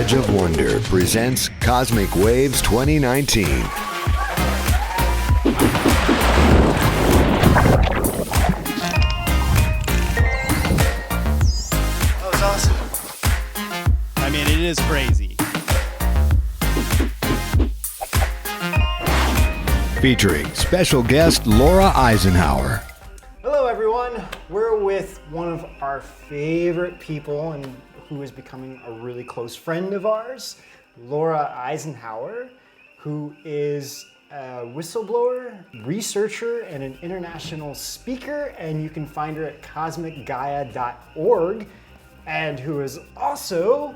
Edge of Wonder presents Cosmic Waves 2019. That was awesome. I mean, it is crazy. Featuring special guest Laura Eisenhower. Hello, everyone. We're with one of our favorite people and who is becoming a really close friend of ours, Laura Eisenhower, who is a whistleblower, researcher, and an international speaker. And you can find her at cosmicgaia.org, and who is also...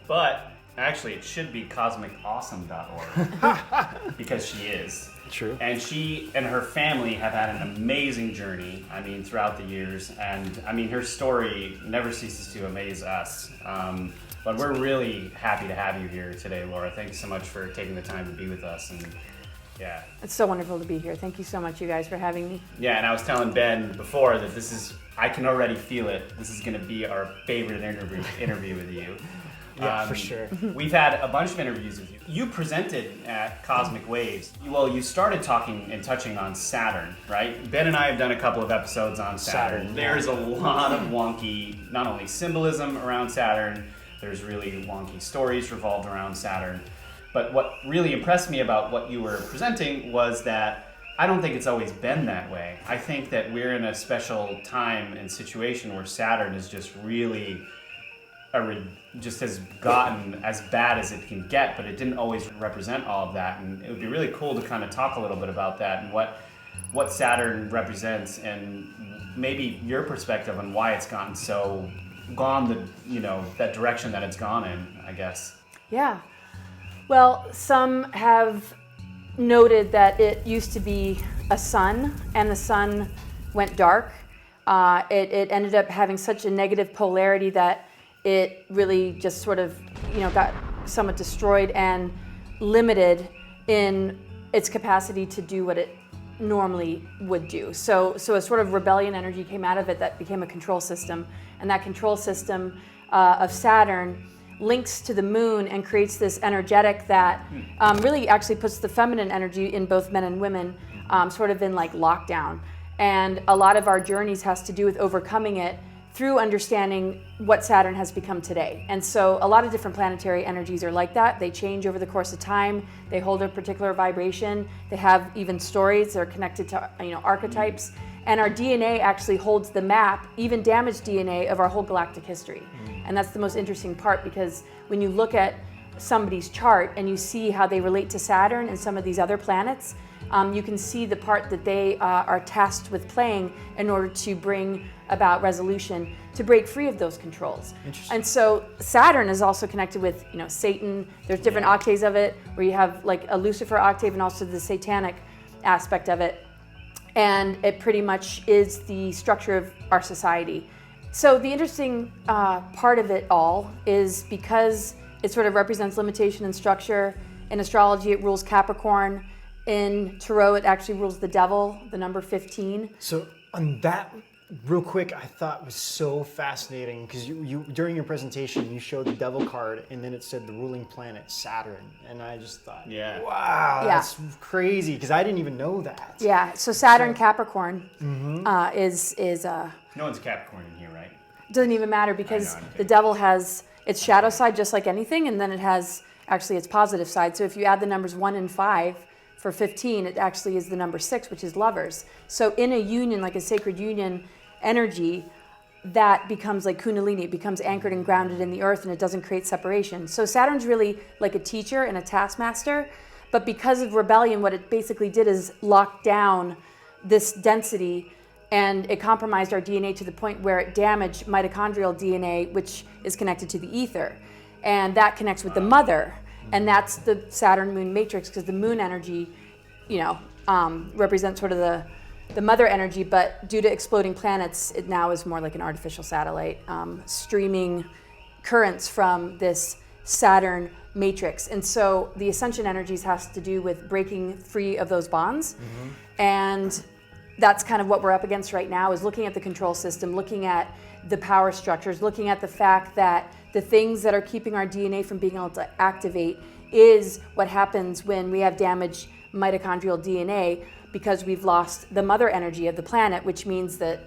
But actually, it should be cosmicawesome.org because she is. True. And she and her family have had an amazing journey, I mean, throughout the years. And I mean, her story never ceases to amaze us. But we're really happy to have you here today, Laura. Thanks so much for taking the time to be with us. And yeah. It's so wonderful to be here. Thank you so much, you guys, for having me. Yeah, and I was telling Ben before that I can already feel it. This is going to be our favorite interview with you. Yeah, for sure. We've had a bunch of interviews with you. You presented at Cosmic Waves. Well, you started talking and touching on Saturn, right? Ben and I have done a couple of episodes on Saturn. There's a lot of wonky, not only symbolism around Saturn, there's really wonky stories revolved around Saturn. But what really impressed me about what you were presenting was that I don't think it's always been that way. I think that we're in a special time and situation where Saturn is just really... just has gotten as bad as it can get, but it didn't always represent all of that. And it would be really cool to kind of talk a little bit about that and what Saturn represents and maybe your perspective on why it's gone that direction that it's gone in, I guess. Yeah. Well, some have noted that it used to be a sun, and the sun went dark. It ended up having such a negative polarity that it really just sort of, got somewhat destroyed and limited in its capacity to do what it normally would do. So a sort of rebellion energy came out of it that became a control system. And that control system of Saturn links to the moon and creates this energetic that really actually puts the feminine energy in both men and women sort of in like lockdown. And a lot of our journeys has to do with overcoming it through understanding what Saturn has become today. And so a lot of different planetary energies are like that. They change over the course of time. They hold a particular vibration. They have even stories that are connected to archetypes. And our DNA actually holds the map, even damaged DNA, of our whole galactic history. And that's the most interesting part, because when you look at somebody's chart and you see how they relate to Saturn and some of these other planets, you can see the part that they are tasked with playing in order to bring about resolution, to break free of those controls. And so Saturn is also connected with Satan. There's different octaves of it, where you have like a Lucifer octave and also the satanic aspect of it. And it pretty much is the structure of our society. So the interesting part of it all is because it sort of represents limitation and structure. In astrology, it rules Capricorn. In Tarot, it actually rules the devil, the number 15. So on that, real quick, I thought was so fascinating, because you during your presentation, you showed the devil card, and then it said the ruling planet, Saturn. And I just thought, wow, that's crazy, because I didn't even know that. Yeah, so Saturn Capricorn is No one's Capricorn in here, right? Doesn't even matter, because the devil has its shadow side just like anything, and then it has actually its positive side. So if you add the numbers 1 and 5, for 15, it actually is the number 6, which is lovers. So in a union, like a sacred union energy, that becomes like Kundalini. It becomes anchored and grounded in the earth, and it doesn't create separation. So Saturn's really like a teacher and a taskmaster. But because of rebellion, what it basically did is lock down this density, and it compromised our DNA to the point where it damaged mitochondrial DNA, which is connected to the ether. And that connects with the mother. And that's the Saturn moon matrix, because the moon energy, represents sort of the mother energy, but due to exploding planets, it now is more like an artificial satellite, streaming currents from this Saturn matrix. And so the Ascension energies has to do with breaking free of those bonds. And that's kind of what we're up against right now, is looking at the control system, looking at the power structures, looking at the fact that the things that are keeping our DNA from being able to activate is what happens when we have damaged mitochondrial DNA, because we've lost the mother energy of the planet, which means that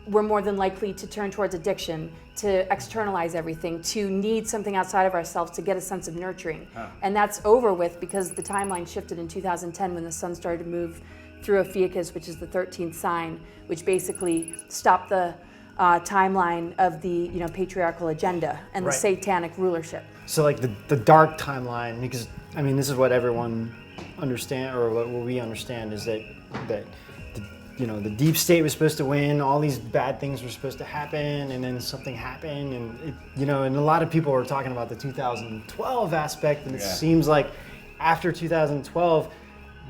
we're more than likely to turn towards addiction, to externalize everything, to need something outside of ourselves to get a sense of nurturing. And that's over with because the timeline shifted in 2010 when the sun started to move through Ophiuchus, which is the 13th sign, which basically stopped the timeline of the patriarchal agenda and the satanic rulership. So like the dark timeline, because I mean this is what everyone understand, or what we understand, is that the deep state was supposed to win, all these bad things were supposed to happen, and then something happened, and and a lot of people were talking about the 2012 aspect, and it seems like after 2012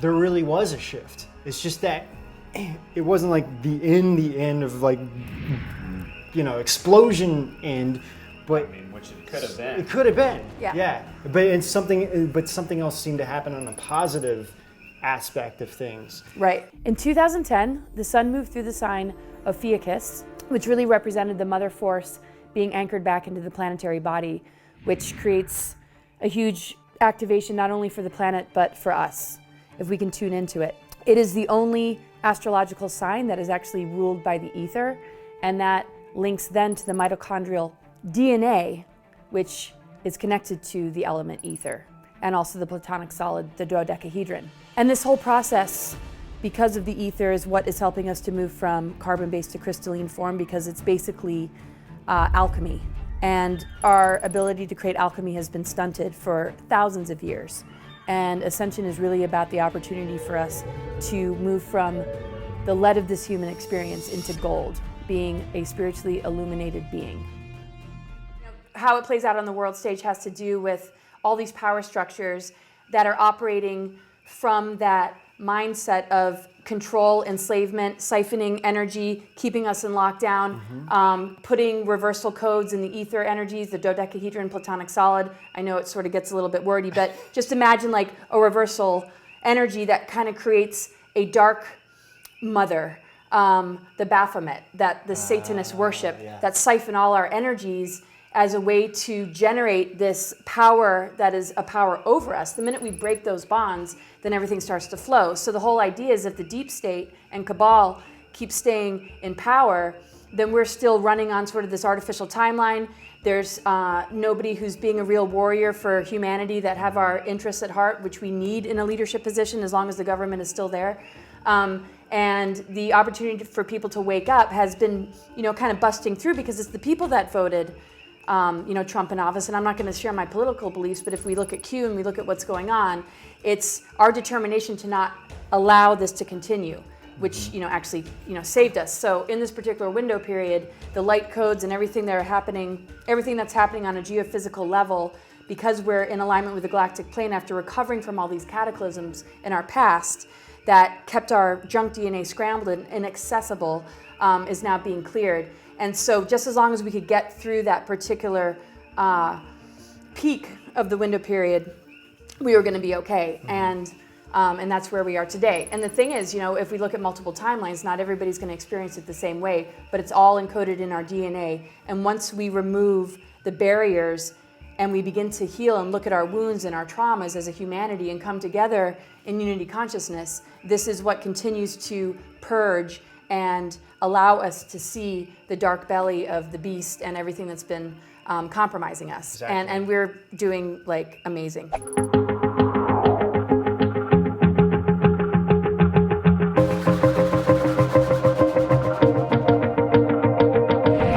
there really was a shift. It's just that it wasn't like the end of like explosion end, but which it could have been. It could have been. Yeah. But something else seemed to happen on a positive aspect of things. Right. In 2010, the sun moved through the sign of Ophiuchus, which really represented the mother force being anchored back into the planetary body, which creates a huge activation not only for the planet but for us, if we can tune into it. It is the only astrological sign that is actually ruled by the ether, and that links then to the mitochondrial DNA, which is connected to the element ether, and also the platonic solid, the dodecahedron. And this whole process, because of the ether, is what is helping us to move from carbon-based to crystalline form, because it's basically alchemy. And our ability to create alchemy has been stunted for thousands of years. And Ascension is really about the opportunity for us to move from the lead of this human experience into gold, being a spiritually illuminated being. How it plays out on the world stage has to do with all these power structures that are operating from that mindset of control, enslavement, siphoning energy, keeping us in lockdown, putting reversal codes in the ether energies, the dodecahedron, platonic solid. I know it sort of gets a little bit wordy, but just imagine like a reversal energy that kind of creates a dark mother, the Baphomet, that the Satanists worship, that siphon all our energies as a way to generate this power that is a power over us. The minute we break those bonds, then everything starts to flow. So the whole idea is if the deep state and cabal keep staying in power, then we're still running on sort of this artificial timeline. There's nobody who's being a real warrior for humanity that have our interests at heart, which we need in a leadership position as long as the government is still there. And the opportunity for people to wake up has been, kind of busting through, because it's the people that voted Trump in office. And I'm not going to share my political beliefs, but if we look at Q and we look at what's going on, it's our determination to not allow this to continue, which actually saved us. So in this particular window period, the light codes and everything that's happening on a geophysical level, because we're in alignment with the galactic plane after recovering from all these cataclysms in our past that kept our junk DNA scrambled and inaccessible, is now being cleared. And so just as long as we could get through that particular peak of the window period, we were going to be okay. And that's where we are today. And the thing is, if we look at multiple timelines, not everybody's going to experience it the same way, but it's all encoded in our DNA. And once we remove the barriers and we begin to heal and look at our wounds and our traumas as a humanity and come together in unity consciousness, this is what continues to purge and allow us to see the dark belly of the beast and everything that's been compromising us. Exactly. And we're doing amazing.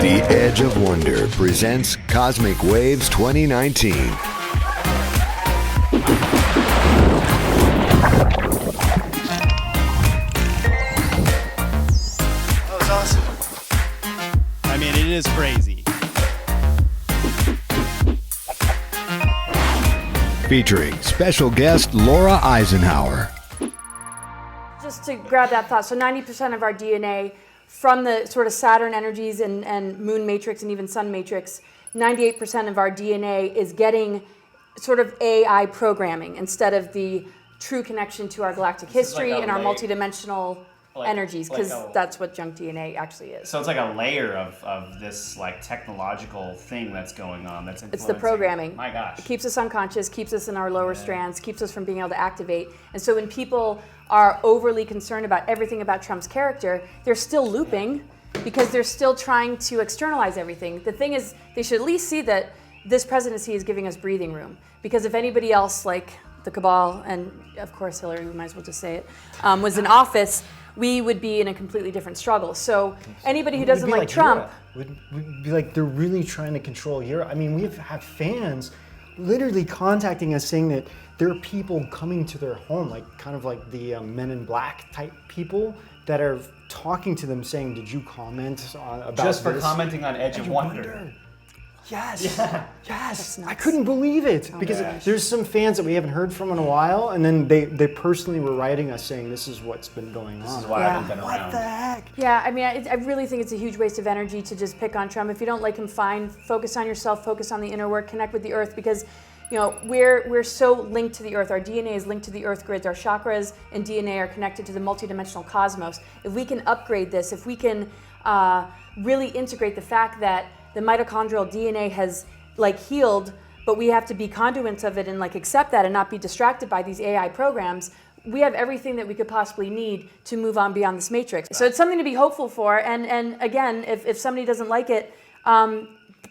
The Edge of Wonder presents Cosmic Waves 2019. It is crazy. Featuring special guest Laura Eisenhower. Just to grab that thought, so 90% of our DNA from the sort of Saturn energies and moon matrix and even sun matrix, 98% of our DNA is getting sort of AI programming instead of the true connection to our galactic history and our multidimensional energies, because like that's what junk DNA actually is. So it's like a layer of this like technological thing that's going on. That's It's the programming. My gosh. It keeps us unconscious, keeps us in our lower strands, keeps us from being able to activate. And so when people are overly concerned about everything about Trump's character, they're still looping because they're still trying to externalize everything. The thing is, they should at least see that this presidency is giving us breathing room. Because if anybody else, like the cabal, and of course Hillary, we might as well just say it, was in office, we would be in a completely different struggle. So anybody who doesn't like Trump... Would be like, they're really trying to control Europe. I mean, we've had fans literally contacting us saying that there are people coming to their home, like kind of like the Men in Black type people that are talking to them saying, did you comment about just for this? Commenting on Edge of Wonder. Yes, Yeah. yes. I couldn't believe it because there's some fans that we haven't heard from in a while, and then they personally were writing us saying this is what's been going on. This is why I haven't been around. What the heck? Yeah, I mean, I really think it's a huge waste of energy to just pick on Trump. If you don't like him, fine. Focus on yourself, focus on the inner work, connect with the earth, because we're so linked to the earth. Our DNA is linked to the earth grids. Our chakras and DNA are connected to the multidimensional cosmos. If we can upgrade this, if we can really integrate the fact that the mitochondrial DNA has healed, but we have to be conduits of it and accept that and not be distracted by these AI programs, we have everything that we could possibly need to move on beyond this matrix. So it's something to be hopeful for. And again, if somebody doesn't like it,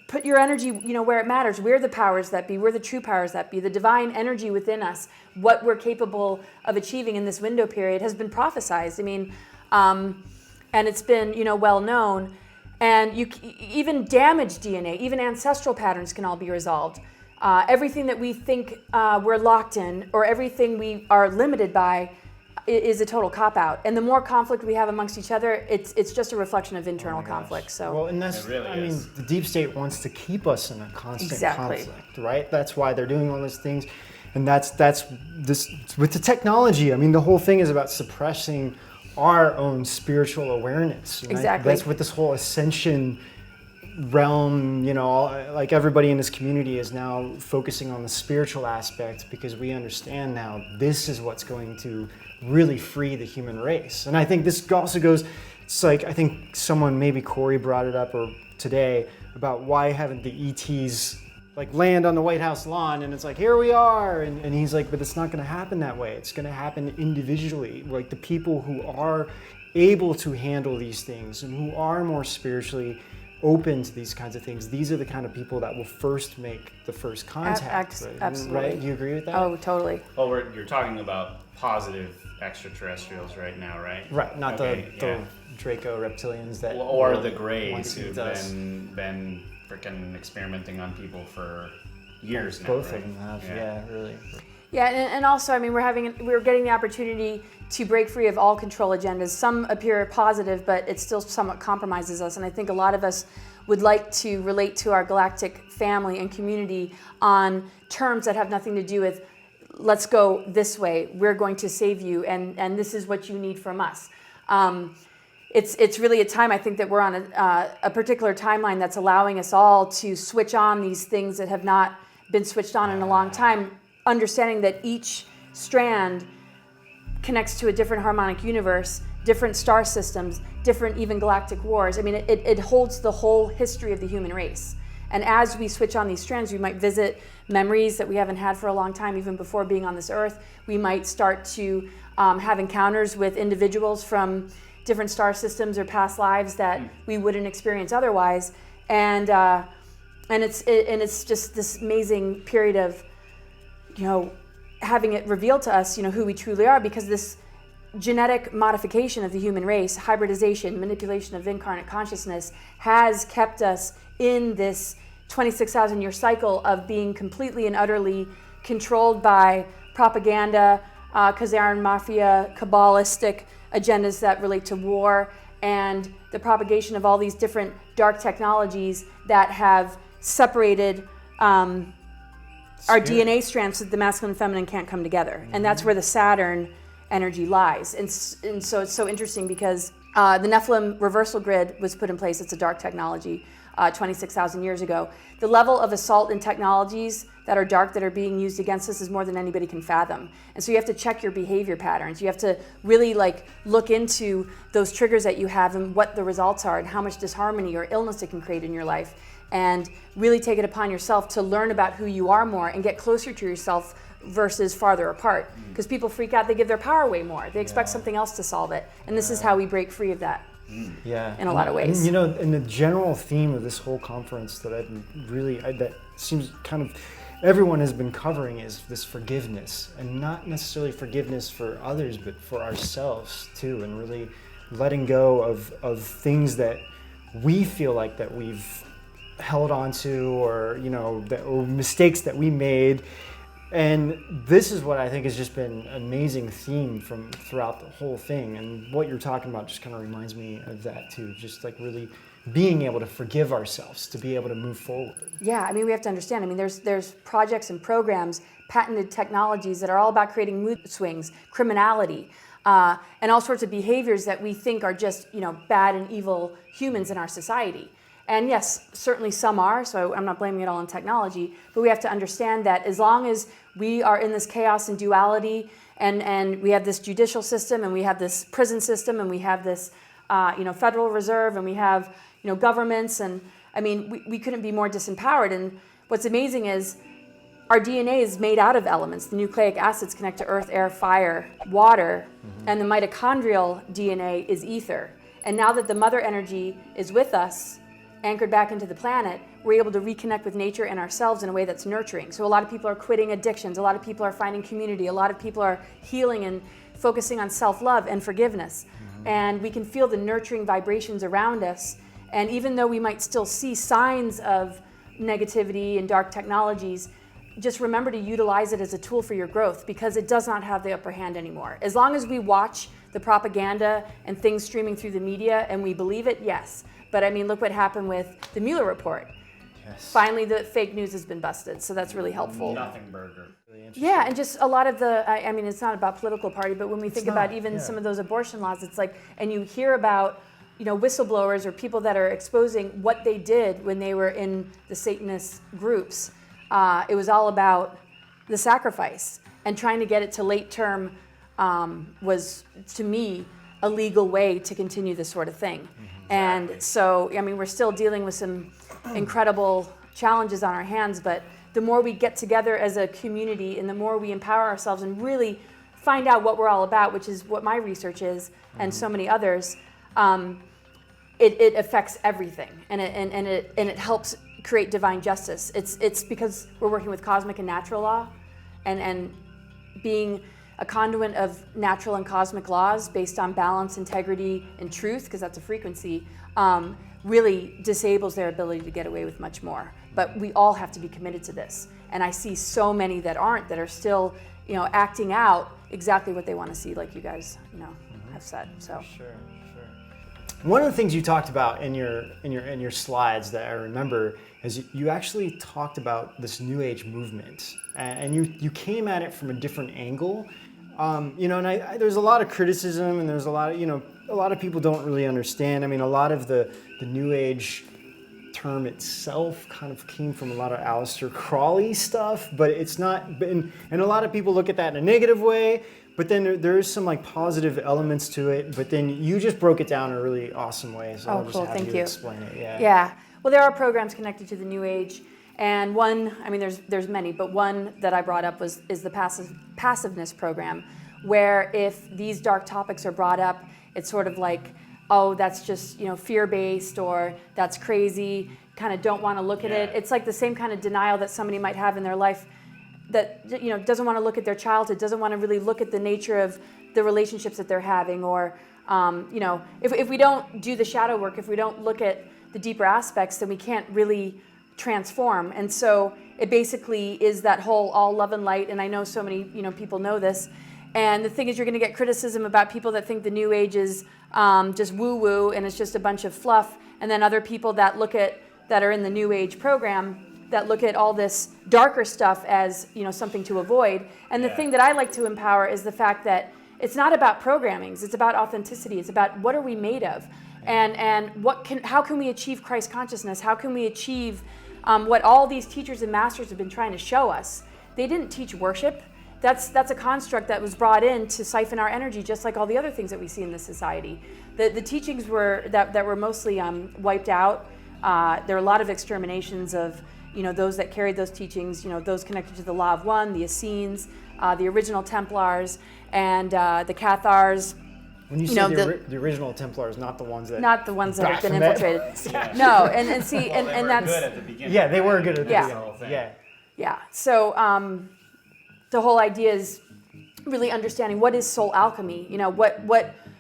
put your energy, where it matters. We're the powers that be. We're the true powers that be. The divine energy within us, what we're capable of achieving in this window period, has been prophesized. I mean, and it's been, well known. And even damaged DNA, even ancestral patterns can all be resolved. Everything that we think we're locked in, or everything we are limited by, is a total cop-out. And the more conflict we have amongst each other, it's just a reflection of internal conflict. So, well, and that's, really I mean, the deep state wants to keep us in a constant conflict, right? That's why they're doing all these things. And that's this, with the technology, I mean, the whole thing is about suppressing our own spiritual awareness. Right? Exactly. That's what this whole Ascension realm, like everybody in this community is now focusing on the spiritual aspect, because we understand now this is what's going to really free the human race. And I think this also goes, it's like, I think someone, maybe Corey brought it up or today, about why haven't the ETs land on the White House lawn, and it's like, here we are, and he's like, but it's not going to happen that way. It's going to happen individually. Like the people who are able to handle these things and who are more spiritually open to these kinds of things, these are the kind of people that will first make the first contact. Right? Absolutely. Right? Do you agree with that? Oh, totally. Well, you're talking about positive extraterrestrials right now, right? Right, not Okay, the Draco reptilians that... Or the Greys want to who've eat us. been freaking experimenting on people for years now. Both right? of them have, yeah, really. Yeah, and also, I mean, we're getting the opportunity to break free of all control agendas. Some appear positive, but it still somewhat compromises us. And I think a lot of us would like to relate to our galactic family and community on terms that have nothing to do with, let's go this way, we're going to save you, and this is what you need from us. It's really a time, I think, that we're on a particular timeline that's allowing us all to switch on these things that have not been switched on in a long time, understanding that each strand connects to a different harmonic universe, different star systems, different even galactic wars. I mean, it holds the whole history of the human race. And as we switch on these strands, we might visit memories that we haven't had for a long time, even before being on this earth. We might start to have encounters with individuals from different star systems or past lives that we wouldn't experience otherwise. And it's just this amazing period of, having it revealed to us, who we truly are, because this genetic modification of the human race, hybridization, manipulation of incarnate consciousness, has kept us in this 26,000 year cycle of being completely and utterly controlled by propaganda, Khazarian mafia, Kabbalistic agendas that relate to war, and the propagation of all these different dark technologies that have separated our DNA strands so that the masculine and feminine can't come together. And that's where the Saturn energy lies. And so it's so interesting because the Nephilim reversal grid was put in place. It's a dark technology. 26,000 years ago. The level of assault in technologies that are dark that are being used against us is more than anybody can fathom. And so you have to check your behavior patterns. You have to really look into those triggers that you have and what the results are and how much disharmony or illness it can create in your life. And really take it upon yourself to learn about who you are more and get closer to yourself versus farther apart. Because people freak out, they give their power away more. They expect something else to solve it. And this is how we break free of that. In a lot of ways. And, and the general theme of this whole conference that that seems kind of everyone has been covering is this forgiveness, and not necessarily forgiveness for others, but for ourselves too, and really letting go of things that we feel like that we've held on to, or or mistakes that we made. And this is what I think has just been an amazing theme from throughout the whole thing. And what you're talking about just kind of reminds me of that too. Just really being able to forgive ourselves, to be able to move forward. Yeah, I mean, we have to understand. I mean, there's projects and programs, patented technologies that are all about creating mood swings, criminality, and all sorts of behaviors that we think are just, bad and evil humans in our society. And yes, certainly some are, so I'm not blaming it all on technology, but we have to understand that as long as we are in this chaos and duality, and we have this judicial system, and we have this prison system, and we have this Federal Reserve, and we have governments, and I mean, we couldn't be more disempowered. And what's amazing is our DNA is made out of elements. The nucleic acids connect to earth, air, fire, water, and the mitochondrial DNA is ether. And now that the mother energy is with us, anchored back into the planet, we're able to reconnect with nature and ourselves in a way that's nurturing. So a lot of people are quitting addictions, a lot of people are finding community, a lot of people are healing and focusing on self-love and forgiveness. And we can feel the nurturing vibrations around us. And even though we might still see signs of negativity and dark technologies, just remember to utilize it as a tool for your growth, because it does not have the upper hand anymore. As long as we watch the propaganda and things streaming through the media and we believe it, yes. But I mean, look what happened with the Mueller report. Yes. Finally, the fake news has been busted, so that's really helpful. Nothing burger. Yeah, and just a lot of I mean, it's not about political party, but when we think about even some of those abortion laws, it's and you hear about, whistleblowers or people that are exposing what they did when they were in the Satanist groups. It was all about the sacrifice, and trying to get it to late term was, to me, a legal way to continue this sort of thing. And so, I mean, we're still dealing with some incredible challenges on our hands, but the more we get together as a community and the more we empower ourselves and really find out what we're all about, which is what my research is, and so many others, it affects everything, and it helps create divine justice. It's because we're working with cosmic and natural law, and being a conduit of natural and cosmic laws based on balance, integrity, and truth, because that's a frequency, really disables their ability to get away with much more. But we all have to be committed to this. And I see so many that aren't, that are still, acting out exactly what they want to see, like you guys, have said. So. Sure. One of the things you talked about in your slides that I remember is you actually talked about this New Age movement, and you came at it from a different angle. And there's a lot of criticism, and there's a lot of, a lot of people don't really understand. I mean, a lot of the New Age term itself kind of came from a lot of Aleister Crowley stuff, but it's not, and a lot of people look at that in a negative way, but then there is some positive elements to it, but then you just broke it down in a really awesome way, so I'll just have you explain it. Yeah. Well, there are programs connected to the New Age. And one, I mean, there's many, but one that I brought up is the passiveness program, where if these dark topics are brought up, it's sort of like, oh, that's just fear-based, or that's crazy, kind of don't want to look at it. It's like the same kind of denial that somebody might have in their life, that doesn't want to look at their childhood, doesn't want to really look at the nature of the relationships that they're having, or if we don't do the shadow work, if we don't look at the deeper aspects, then we can't really transform. And so it basically is that whole all love and light, and I know so many people know this. And the thing is, you're going to get criticism about people that think the New Age is just woo-woo and it's just a bunch of fluff, and then other people that are in the New Age program that look at all this darker stuff as something to avoid. And the thing that I like to empower is the fact that It's not about programmings. It's about authenticity. It's about what are we made of, and how can we achieve Christ consciousness? How can we achieve what all these teachers and masters have been trying to show us? They didn't teach worship. That's a construct that was brought in to siphon our energy, just like all the other things that we see in this society. The teachings that were mostly wiped out. There are a lot of exterminations of those that carried those teachings. Those connected to the Law of One, the Essenes, the original Templars, and the Cathars. When you say the original Templars, not the ones that have been infiltrated. No, and see, Well, and that's good at the beginning. yeah, they were good at the Yeah. beginning. Yeah. So the whole idea is really understanding what is soul alchemy.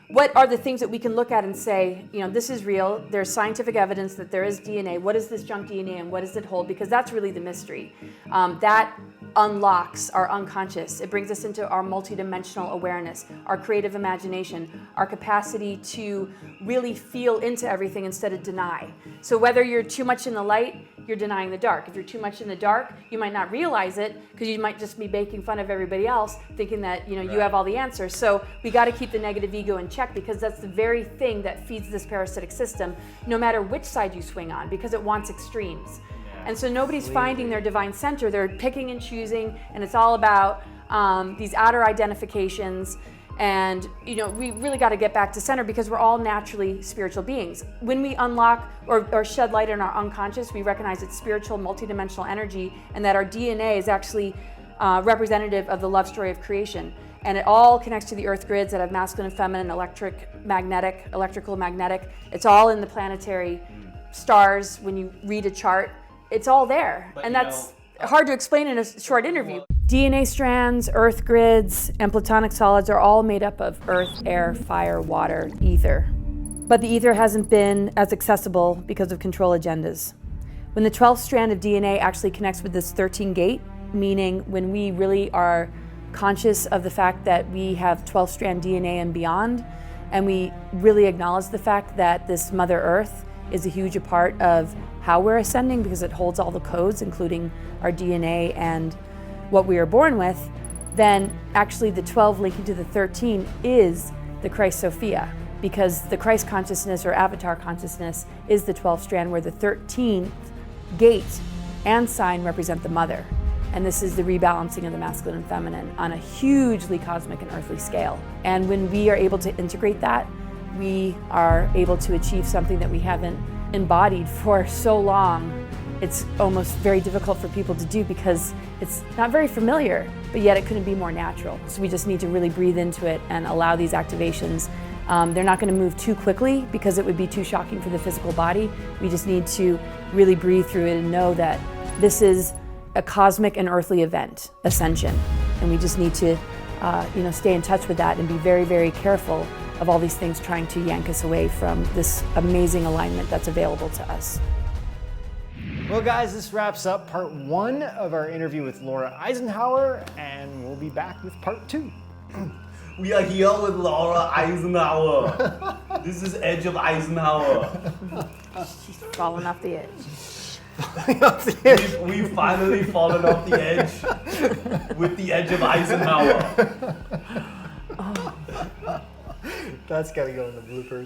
What are the things that we can look at and say, this is real. There's scientific evidence that there is DNA. What is this junk DNA and what does it hold? Because that's really the mystery. That unlocks our unconscious. It brings us into our multidimensional awareness, our creative imagination, our capacity to really feel into everything instead of deny. So whether you're too much in the light, you're denying the dark. If you're too much in the dark, you might not realize it because you might just be making fun of everybody else, thinking that you have all the answers. So we got to keep the negative ego in check because that's the very thing that feeds this parasitic system, no matter which side you swing on, because it wants extremes. And so nobody's finding their divine center. They're picking and choosing, and it's all about these outer identifications. And we really got to get back to center because we're all naturally spiritual beings. When we unlock or shed light on our unconscious, we recognize it's spiritual, multidimensional energy, and that our DNA is actually representative of the love story of creation. And it all connects to the earth grids that have masculine and feminine, electrical, magnetic. It's all in the planetary stars. When you read a chart, it's all there. And that's hard to explain in a short interview. DNA strands, earth grids, and platonic solids are all made up of earth, air, fire, water, ether. But the ether hasn't been as accessible because of control agendas. When the 12th strand of DNA actually connects with this 13 gate, meaning when we really are conscious of the fact that we have 12 strand DNA and beyond, and we really acknowledge the fact that this Mother Earth is a huge part of how we're ascending because it holds all the codes, including our DNA and what we are born with, then actually the 12 linking to the 13 is the Christ Sophia, because the Christ consciousness or avatar consciousness is the 12th strand, where the 13th gate and sign represent the mother. And this is the rebalancing of the masculine and feminine on a hugely cosmic and earthly scale. And when we are able to integrate that, we are able to achieve something that we haven't embodied for so long. It's almost very difficult for people to do because it's not very familiar, but yet it couldn't be more natural. So we just need to really breathe into it and allow these activations. They're not going to move too quickly because it would be too shocking for the physical body. We just need to really breathe through it and know that this is a cosmic and earthly event, Ascension. And we just need to stay in touch with that and be very, very careful of all these things trying to yank us away from this amazing alignment that's available to us. Well, guys, this wraps up part 1 of our interview with Laura Eisenhower, and we'll be back with part 2. We are here with Laura Eisenhower. This is Edge of Eisenhower. She's falling off the edge. We've finally fallen off the edge with the Edge of Eisenhower. That's got to go in the bloopers.